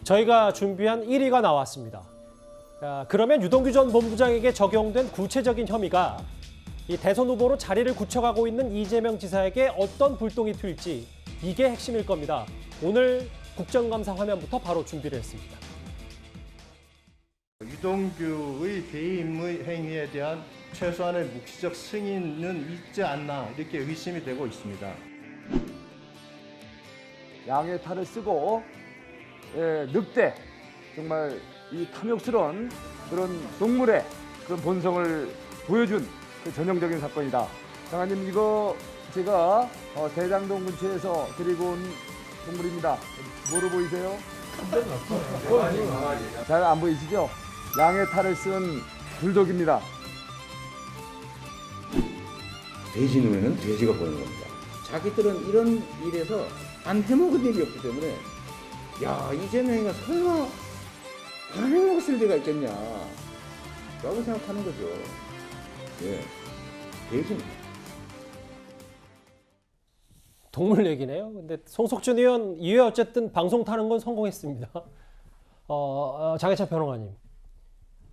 저희가 준비한 1위가 나왔습니다. 그러면 유동규 전 본부장에게 적용된 구체적인 혐의가 이 대선 후보로 자리를 굳혀가고 있는 이재명 지사에게 어떤 불똥이 튈지 이게 핵심일 겁니다. 오늘 국정감사 화면부터 바로 준비를 했습니다. 유동규의 배임의 행위에 대한 최소한의 묵시적 승인은 있지 않나 이렇게 의심이 되고 있습니다. 양의 탈을 쓰고 늑대, 정말 이 탐욕스러운 그런 동물의 그런 본성을 보여준 그 전형적인 사건이다. 장관님, 이거 제가 대장동 근처에서 데리고 온 동물입니다. 뭐로 보이세요? 잘 안 보이시죠? 양의 탈을 쓴 불독입니다. 돼지 눈에는 돼지가 보이는 겁니다. 자기들은 이런 일에서 안 해먹은 일이 없기 때문에 야, 이재명이가 설마 안 해먹었을 리가 있겠냐 라고 생각하는 거죠. 예, 돼지입니다. 동물 얘기네요. 근데 송석준 의원 이외 어쨌든 방송 타는 건 성공했습니다. 장해찬 평론가님.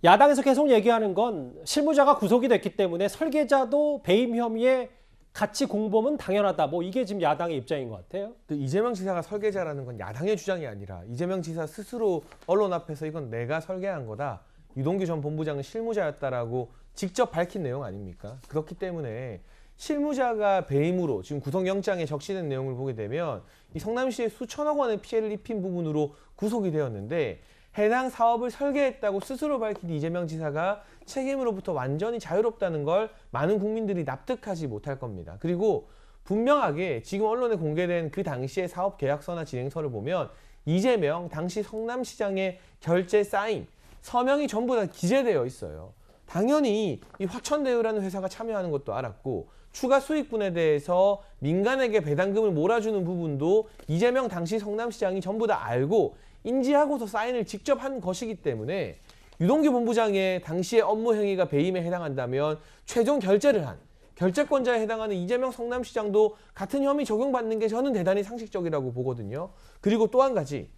야당에서 계속 얘기하는 건 실무자가 구속이 됐기 때문에 설계자도 배임 혐의에 같이 공범은 당연하다. 뭐 이게 지금 야당의 입장인 것 같아요. 이재명 지사가 설계자라는 건 야당의 주장이 아니라 이재명 지사 스스로 언론 앞에서 이건 내가 설계한 거다. 유동규 전 본부장은 실무자였다라고 직접 밝힌 내용 아닙니까? 그렇기 때문에 실무자가 배임으로 지금 구속영장에 적시된 내용을 보게 되면 이 성남시에 수천억 원의 피해를 입힌 부분으로 구속이 되었는데 해당 사업을 설계했다고 스스로 밝힌 이재명 지사가 책임으로부터 완전히 자유롭다는 걸 많은 국민들이 납득하지 못할 겁니다. 그리고 분명하게 지금 언론에 공개된 그 당시의 사업 계약서나 진행서를 보면 이재명 당시 성남시장의 결제 사인, 서명이 전부 다 기재되어 있어요. 당연히 이 화천대유라는 회사가 참여하는 것도 알았고 추가 수익분에 대해서 민간에게 배당금을 몰아주는 부분도 이재명 당시 성남시장이 전부 다 알고 인지하고서 사인을 직접 한 것이기 때문에 유동규 본부장의 당시의 업무 행위가 배임에 해당한다면 최종 결재를 한 결재권자에 해당하는 이재명 성남시장도 같은 혐의 적용받는 게 저는 대단히 상식적이라고 보거든요. 그리고 또 한 가지,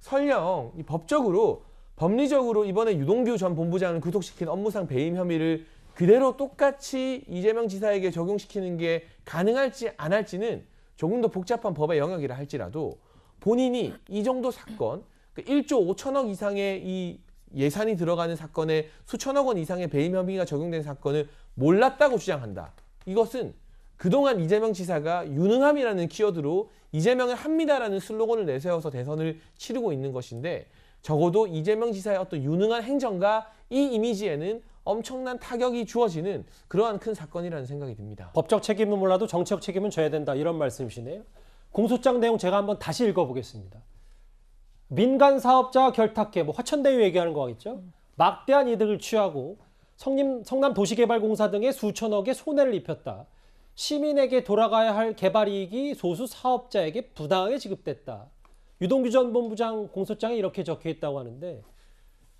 설령 이 법리적으로 이번에 유동규 전 본부장을 구속시킨 업무상 배임 혐의를 그대로 똑같이 이재명 지사에게 적용시키는 게 가능할지 안 할지는 조금 더 복잡한 법의 영역이라 할지라도 본인이 이 정도 사건, 1조 5천억 이상의 이 예산이 들어가는 사건에 수천억 원 이상의 배임 혐의가 적용된 사건을 몰랐다고 주장한다. 이것은 그동안 이재명 지사가 유능함이라는 키워드로 이재명을 합니다라는 슬로건을 내세워서 대선을 치르고 있는 것인데 적어도 이재명 지사의 어떤 유능한 행정과 이 이미지에는 엄청난 타격이 주어지는 그러한 큰 사건이라는 생각이 듭니다. 법적 책임은 몰라도 정치적 책임은 져야 된다. 이런 말씀이시네요. 공소장 내용 제가 한번 다시 읽어보겠습니다. 민간 사업자 결탁해, 뭐 화천대유 얘기하는 거겠죠. 막대한 이득을 취하고 성남도시개발공사 등의 수천억의 손해를 입혔다. 시민에게 돌아가야 할 개발이익이 소수 사업자에게 부당하게 지급됐다. 유동규 전 본부장 공소장에 이렇게 적혀있다고 하는데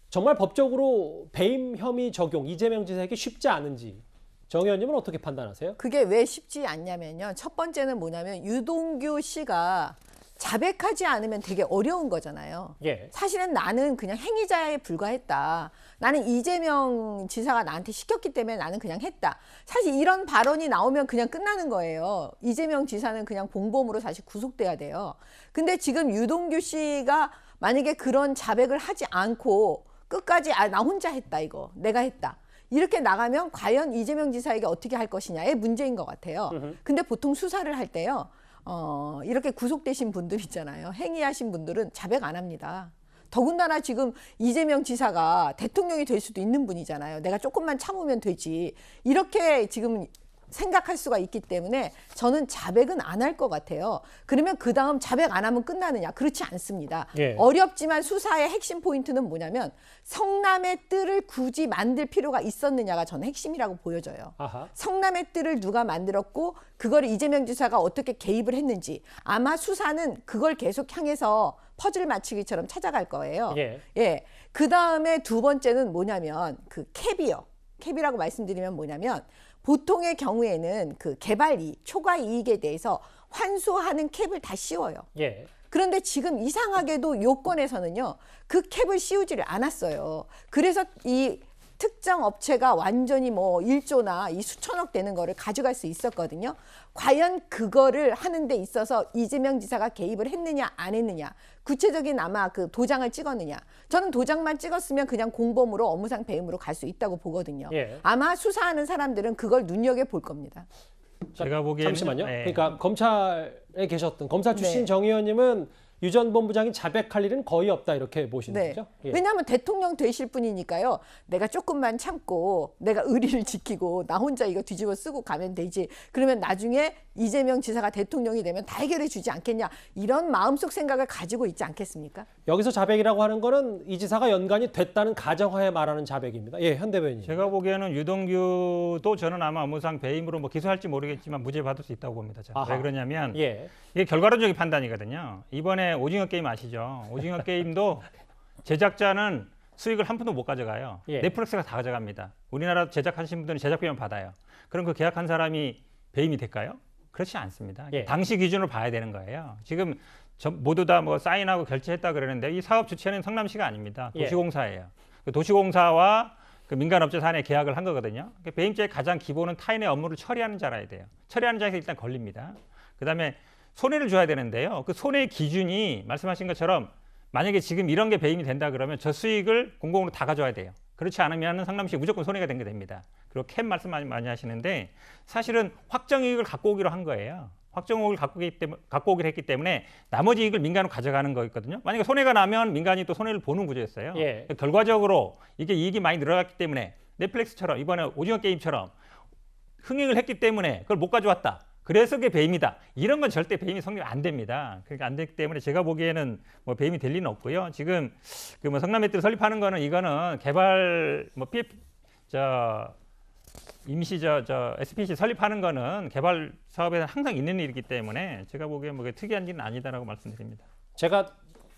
정말 법적으로 배임 혐의 적용 이재명 지사에게 쉽지 않은지 정 의원님은 어떻게 판단하세요? 그게 왜 쉽지 않냐면요. 첫 번째는 뭐냐면 유동규 씨가 자백하지 않으면 되게 어려운 거잖아요. 예. 사실은 나는 그냥 행위자에 불과했다. 나는 이재명 지사가 나한테 시켰기 때문에 나는 그냥 했다. 사실 이런 발언이 나오면 그냥 끝나는 거예요. 이재명 지사는 그냥 공범으로 사실 구속돼야 돼요. 근데 지금 유동규 씨가 만약에 그런 자백을 하지 않고 끝까지 나 혼자 했다 이거. 내가 했다. 이렇게 나가면 과연 이재명 지사에게 어떻게 할 것이냐의 문제인 것 같아요. 근데 보통 수사를 할 때요. 이렇게 구속되신 분들 있잖아요. 행위하신 분들은 자백 안 합니다. 더군다나 지금 이재명 지사가 대통령이 될 수도 있는 분이잖아요. 내가 조금만 참으면 되지. 이렇게 지금 생각할 수가 있기 때문에 저는 자백은 안 할 것 같아요. 그러면 그 다음 자백 안 하면 끝나느냐? 그렇지 않습니다. 예. 어렵지만 수사의 핵심 포인트는 뭐냐면 성남의 뜰을 굳이 만들 필요가 있었느냐가 저는 핵심이라고 보여져요. 아하. 성남의 뜰을 누가 만들었고 그걸 이재명 지사가 어떻게 개입을 했는지 아마 수사는 그걸 계속 향해서 퍼즐 맞추기처럼 찾아갈 거예요. 예. 예. 그 다음에 두 번째는 뭐냐면 그 캡이요. 캡이라고 말씀드리면 뭐냐면 보통의 경우에는 그 개발 이익, 초과 이익에 대해서 환수하는 캡을 다 씌워요. 예. 그런데 지금 이상하게도 요건에서는요, 그 캡을 씌우지를 않았어요. 그래서 이 특정 업체가 완전히 뭐 1조나 이 수천억 되는 거를 가져갈 수 있었거든요. 과연 그거를 하는 데 있어서 이재명 지사가 개입을 했느냐 안 했느냐, 구체적인 아마 그 도장을 찍었느냐. 저는 도장만 찍었으면 그냥 공범으로 업무상 배임으로 갈 수 있다고 보거든요. 예. 아마 수사하는 사람들은 그걸 눈여겨볼 겁니다. 제가 보기에는 잠시만요. 네. 그러니까 검찰에 계셨던 검사 출신 네. 정 의원님은 유 전 본부장이 자백할 일은 거의 없다 이렇게 보시는 네. 거죠? 예. 왜냐하면 대통령 되실 분이니까요. 내가 조금만 참고 내가 의리를 지키고 나 혼자 이거 뒤집어 쓰고 가면 되지. 그러면 나중에 이재명 지사가 대통령이 되면 다 해결해 주지 않겠냐. 이런 마음속 생각을 가지고 있지 않겠습니까? 여기서 자백이라고 하는 거는 이 지사가 연관이 됐다는 가정하에 말하는 자백입니다. 예, 현대변인. 제가 보기에는 유동규도 저는 아마 업무상 배임으로 뭐 기소할지 모르겠지만 무죄 받을 수 있다고 봅니다. 저는. 아하. 왜 그러냐면 예. 이게 결과론적인 판단이거든요. 이번에 오징어 게임 아시죠? 오징어 게임도 제작자는 수익을 한 푼도 못 가져가요. 예. 넷플릭스가 다 가져갑니다. 우리나라 제작하신 분들은 제작비만 받아요. 그럼 그 계약한 사람이 배임이 될까요? 그렇지 않습니다. 예. 당시 기준으로 봐야 되는 거예요. 지금 모두 다 뭐 사인하고 결제했다 그러는데 이 사업 주체는 성남시가 아닙니다. 예. 도시공사예요. 그 도시공사와 그 민간업체 산에 계약을 한 거거든요. 그 배임죄의 가장 기본은 타인의 업무를 처리하는 자라 해야 돼요. 처리하는 자에서 일단 걸립니다. 그다음에 손해를 줘야 되는데요. 그 손해의 기준이 말씀하신 것처럼 만약에 지금 이런 게 배임이 된다 그러면 저 수익을 공공으로 다 가져와야 돼요. 그렇지 않으면 성남시 무조건 손해가 된 게 됩니다. 그리고 캡 말씀 많이 하시는데 사실은 확정이익을 갖고 오기로 한 거예요. 확정이익을 갖고 오기로 했기 때문에 나머지 이익을 민간으로 가져가는 거였거든요. 만약에 손해가 나면 민간이 또 손해를 보는 구조였어요. 예. 결과적으로 이게 이익이 많이 늘어났기 때문에 넷플릭스처럼 이번에 오징어 게임처럼 흥행을 했기 때문에 그걸 못 가져왔다. 그래서 그게 배임이다. 이런 건 절대 배임이 성립 안 됩니다. 그러니까 안 되기 때문에 제가 보기에는 뭐 배임이 될 리는 없고요. 지금 그 뭐 성남매트를 설립하는 거는 이거는 개발 뭐 PF 임시 SPC 설립하는 거는 개발 사업에 항상 있는 일이기 때문에 제가 보기에 뭐 특이한 일은 아니다라고 말씀드립니다. 제가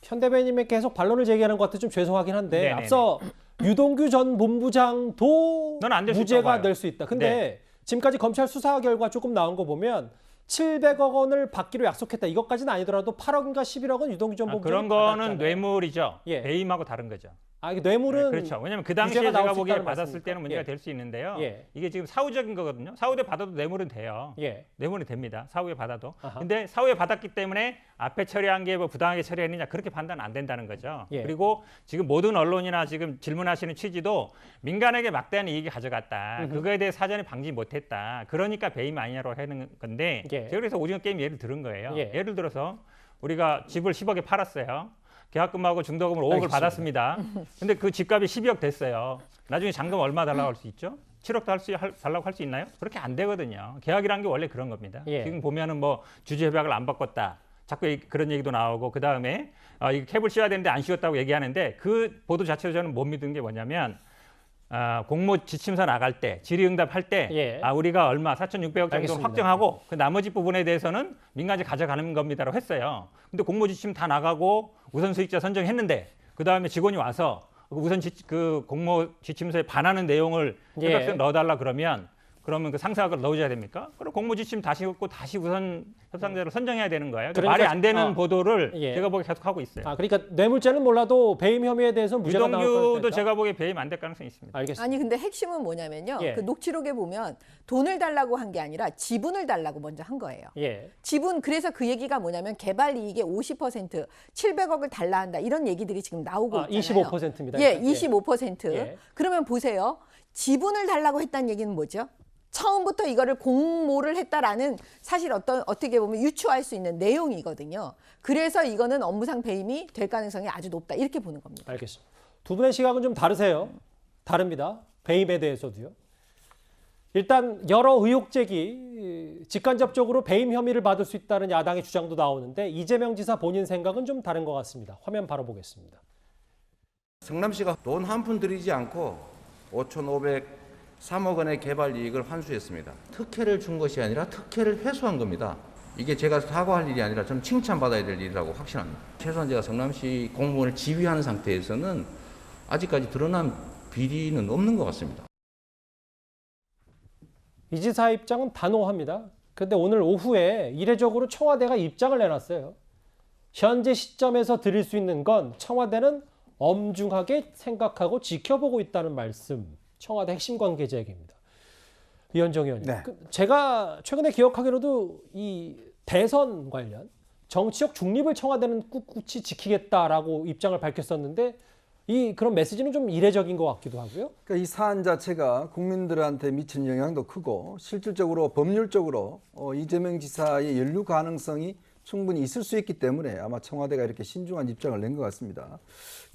현대변인님에 계속 반론을 제기하는 것 같아 좀 죄송하긴 한데 네네네. 앞서 유동규 전 본부장도 넌안될수 있다고 무죄가 봐요. 될 수 있다. 근데 네. 지금까지 검찰 수사 결과 조금 나온 거 보면 700억 원을 받기로 약속했다. 이것까지는 아니더라도 8억인가 11억은 유동규 전 본부장이 그런 거는 받았잖아요. 뇌물이죠. 예. 배임하고 다른 거죠. 아, 이게 뇌물은 네, 그렇죠. 왜냐하면 그 당시에 유죄가 나올 제가 수 보기에 있다는 받았을 말씀입니까? 때는 문제가 예. 될 수 있는데요. 예. 이게 지금 사후적인 거거든요. 사후에 받아도 뇌물은 돼요. 예. 뇌물이 됩니다. 사후에 받아도. 아하. 근데 사후에 받았기 때문에 앞에 처리한 게 뭐 부당하게 처리했느냐 그렇게 판단 안 된다는 거죠. 예. 그리고 지금 모든 언론이나 지금 질문하시는 취지도 민간에게 막대한 이익이 가져갔다. 그거에 대해 사전에 방지 못했다. 그러니까 배임 아니냐고 하는 건데 예. 제가 그래서 오징어 게임 예를 들은 거예요. 예. 예를 들어서 우리가 집을 10억에 팔았어요. 계약금하고 증도금을 5억을 알겠습니다. 받았습니다. 근데 그 집값이 12억 됐어요. 나중에 잔금 얼마 달라고 할 수 있죠? 7억 달라고 할 수 있나요? 그렇게 안 되거든요. 계약이라는 게 원래 그런 겁니다. 예. 지금 보면은 뭐 주주 협약을 안 바꿨다. 자꾸 그런 얘기도 나오고 그다음에 이거 캡을 씌워야 되는데 안 씌웠다고 얘기하는데 그 보도 자체로 저는 못 믿은 게 뭐냐면 공모 지침서 나갈 때 질의응답할 때 예. 우리가 얼마 4,600억 정도 알겠습니다. 확정하고 그 나머지 부분에 대해서는 민간이 가져가는 겁니다라고 했어요. 근데 공모 지침 다 나가고 우선 수익자 선정했는데 그 다음에 직원이 와서 그 공모 지침서에 반하는 내용을 예. 협약서에 넣어달라 그러면 그 상사가 그걸 넣어줘야 됩니까? 그럼 공모 지침 다시 읽고 다시 우선 협상자를 선정해야 되는 거예요. 그러니까- 말이 안 되는 보도를 예. 제가 보기에 계속 하고 있어요. 아, 그러니까 뇌물죄는 몰라도 배임 혐의에 대해서는 무죄가 나올 유동규도 거니까. 제가 보기에 배임 안 될 가능성이 있습니다. 알겠습니다. 아니 근데 핵심은 뭐냐면요. 예. 그 녹취록에 보면 돈을 달라고 한 게 아니라 지분을 달라고 먼저 한 거예요. 예. 지분 그래서 그 얘기가 뭐냐면 개발 이익의 50% 700억을 달라 한다 이런 얘기들이 지금 나오고 있잖아요. 25%입니다. 예, 25%. 예. 그러면 보세요. 지분을 달라고 했다는 얘기는 뭐죠? 처음부터 이거를 공모를 했다라는 사실 어떻게 보면 유추할 수 있는 내용이거든요. 그래서 이거는 업무상 배임이 될 가능성이 아주 높다 이렇게 보는 겁니다. 알겠습니다. 두 분의 시각은 좀 다르세요. 다릅니다. 배임에 대해서도요. 일단 여러 의혹 제기, 직간접적으로 배임 혐의를 받을 수 있다는 야당의 주장도 나오는데 이재명 지사 본인 생각은 좀 다른 것 같습니다. 화면 바로 보겠습니다. 성남시가 돈 한 푼 들이지 않고 5,503억 원의 개발 이익을 환수했습니다. 특혜를 준 것이 아니라 특혜를 회수한 겁니다. 이게 제가 사과할 일이 아니라 저는 칭찬받아야 될 일이라고 확신합니다. 최소한 제가 성남시 공무원을 지휘하는 상태에서는 아직까지 드러난 비리는 없는 것 같습니다. 이 지사 입장은 단호합니다. 그런데 오늘 오후에 이례적으로 청와대가 입장을 내놨어요. 현재 시점에서 드릴 수 있는 건 청와대는 엄중하게 생각하고 지켜보고 있다는 말씀. 청와대 핵심 관계자에게입니다. 이현정 의원님. 네. 제가 최근에 기억하기로도 이 대선 관련 정치적 중립을 청와대는 꿋꿋이 지키겠다라고 입장을 밝혔었는데 이 그런 메시지는 좀 이례적인 것 같기도 하고요. 그러니까 이 사안 자체가 국민들한테 미치는 영향도 크고 실질적으로 법률적으로 이재명 지사의 연루 가능성이 충분히 있을 수 있기 때문에 아마 청와대가 이렇게 신중한 입장을 낸 것 같습니다.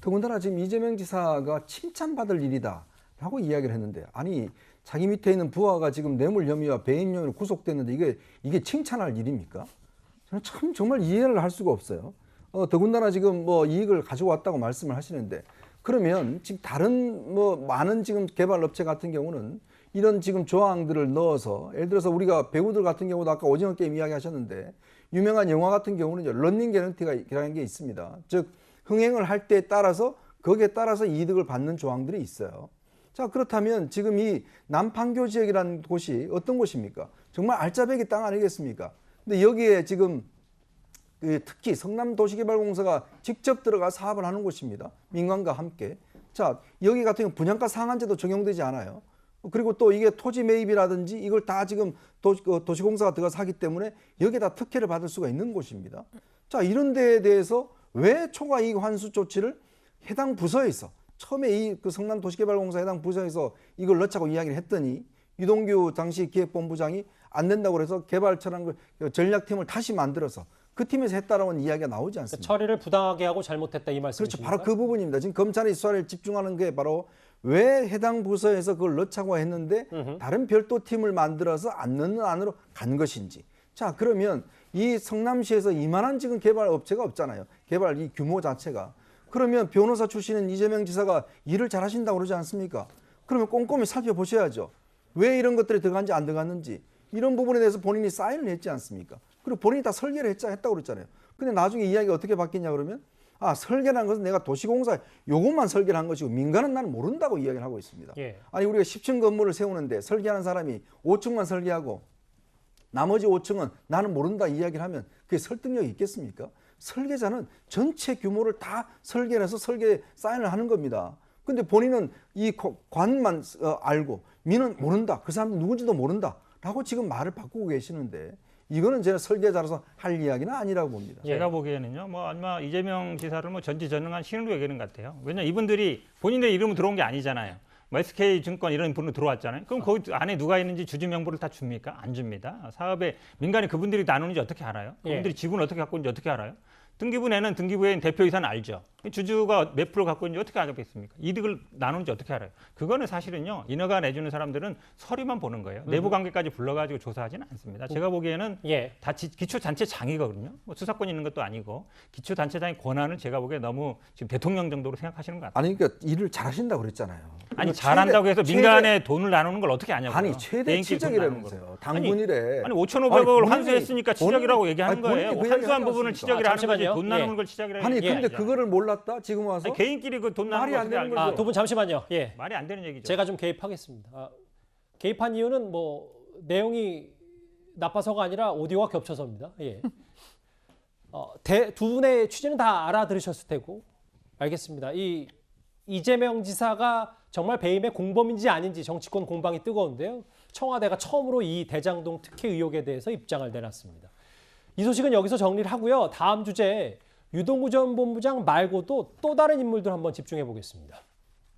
더군다나 지금 이재명 지사가 칭찬받을 일이다라고 이야기를 했는데 아니 자기 밑에 있는 부하가 지금 뇌물 혐의와 배임 혐의로 구속됐는데 이게 칭찬할 일입니까? 저는 참 정말 이해를 할 수가 없어요. 더군다나 지금 뭐 이익을 가지고 왔다고 말씀을 하시는데 그러면 지금 다른 뭐 많은 지금 개발 업체 같은 경우는 이런 지금 조항들을 넣어서 예를 들어서 우리가 배우들 같은 경우도 아까 오징어 게임 이야기 하셨는데 유명한 영화 같은 경우는 런닝 개런티라는 게 있습니다. 즉 흥행을 할 때에 따라서 거기에 따라서 이득을 받는 조항들이 있어요. 자 그렇다면 지금 이 남판교 지역이라는 곳이 어떤 곳입니까? 정말 알짜배기 땅 아니겠습니까? 근데 여기에 지금 특히 성남도시개발공사가 직접 들어가 사업을 하는 곳입니다. 민간과 함께. 자 여기 같은 경우 분양가 상한제도 적용되지 않아요. 그리고 또 이게 토지 매입이라든지 이걸 다 지금 도시공사가 들어가서 하기 때문에 여기에다 특혜를 받을 수가 있는 곳입니다. 자 이런 데에 대해서 왜 초과 이익 환수 조치를 해당 부서에서 처음에 이 성남도시개발공사 해당 부서에서 이걸 넣자고 이야기를 했더니 유동규 당시 기획본부장이 안 된다고 그래서 개발처랑 전략팀을 다시 만들어서 그 팀에서 했다라는 이야기가 나오지 않습니까? 처리를 부당하게 하고 잘못했다 이 그렇죠. 말씀이십니까? 바로 그 부분입니다. 지금 검찰이 수사를 집중하는 게 바로 왜 해당 부서에서 그걸 넣자고 했는데 다른 별도 팀을 만들어서 안 넣는 안으로 간 것인지. 자 그러면 이 성남시에서 이만한 지금 개발 업체가 없잖아요. 개발 이 규모 자체가. 그러면 변호사 출신인 이재명 지사가 일을 잘하신다고 그러지 않습니까? 그러면 꼼꼼히 살펴보셔야죠. 왜 이런 것들이 들어간지 안 들어갔는지. 이런 부분에 대해서 본인이 사인을 했지 않습니까? 그리고 본인이 다 설계를 했다고 그랬잖아요. 근데 나중에 이야기가 어떻게 바뀌냐 그러면 설계라는 것은 내가 도시공사 요것만 설계를 한 것이고 민간은 나는 모른다고 이야기를 하고 있습니다. 예. 아니 우리가 10층 건물을 세우는데 설계하는 사람이 5층만 설계하고 나머지 5층은 나는 모른다 이야기를 하면 그게 설득력이 있겠습니까? 설계자는 전체 규모를 다 설계해서 설계에 사인을 하는 겁니다. 근데 본인은 이 관만 알고 민은 모른다. 그 사람 누군지도 모른다. 라고 지금 말을 바꾸고 계시는데 이거는 제가 설계자로서 할 이야기는 아니라고 봅니다. 제가 보기에는요, 뭐 아마 이재명 지사를 뭐 전지전능한 신으로 여기는 것 같아요. 왜냐면 이분들이 본인의 이름으로 들어온 게 아니잖아요. 뭐 SK 증권 이런 분으로 들어왔잖아요. 그럼 거기 안에 누가 있는지 주주 명부를 다 줍니까? 안 줍니다. 사업에 민간이 그분들이 나누는지 어떻게 알아요? 그분들이 지분 어떻게 갖고 있는지 어떻게 알아요? 등기부 내는 등기부에 대표이사는 알죠. 주주가 몇 프로 갖고 있는지 어떻게 알겠습니까? 이득을 나누는지 어떻게 알아요? 그거는 사실은요. 인허가 내주는 사람들은 서류만 보는 거예요. 내부 관계까지 불러가지고 조사하지는 않습니다. 제가 보기에는 다 기초단체장이거든요. 뭐 수사권 있는 것도 아니고 기초단체장의 권한을 제가 보기에 너무 지금 대통령 정도로 생각하시는 것 같아요. 아니 그러니까 일을 잘하신다고 그랬잖아요. 아니 잘한다고 해서 민간에 돈을 나누는 걸 어떻게 아냐고요. 아니 최대 치적이라면서요. 당분이래. 아니 5,500억을 본인이- 환수했으니까 치적이라고 얘기하는 거예요. 본인이 그 환수한 얘기 부분을 하지 치적이라 하는 거지. 잠시만요. 돈 나누는 예. 걸 치적이라고 아니 얘기해야죠. 근데 그거를 몰랐다 지금 와서? 아니, 개인끼리 그 돈 나누는 말이 거 안 어떻게 되는 알겠어요? 거죠. 두 분 잠시만요. 예. 말이 안 되는 얘기죠. 제가 좀 개입하겠습니다. 개입한 이유는 뭐 내용이 나빠서가 아니라 오디오가 겹쳐서입니다. 예. 두 분의 취지는 다 알아들으셨을 테고 알겠습니다. 이 이재명 지사가 정말 배임의 공범인지 아닌지 정치권 공방이 뜨거운데요. 청와대가 처음으로 이 대장동 특혜 의혹에 대해서 입장을 내놨습니다. 이 소식은 여기서 정리를 하고요. 다음 주제 유동규 전 본부장 말고도 또 다른 인물들 한번 집중해 보겠습니다.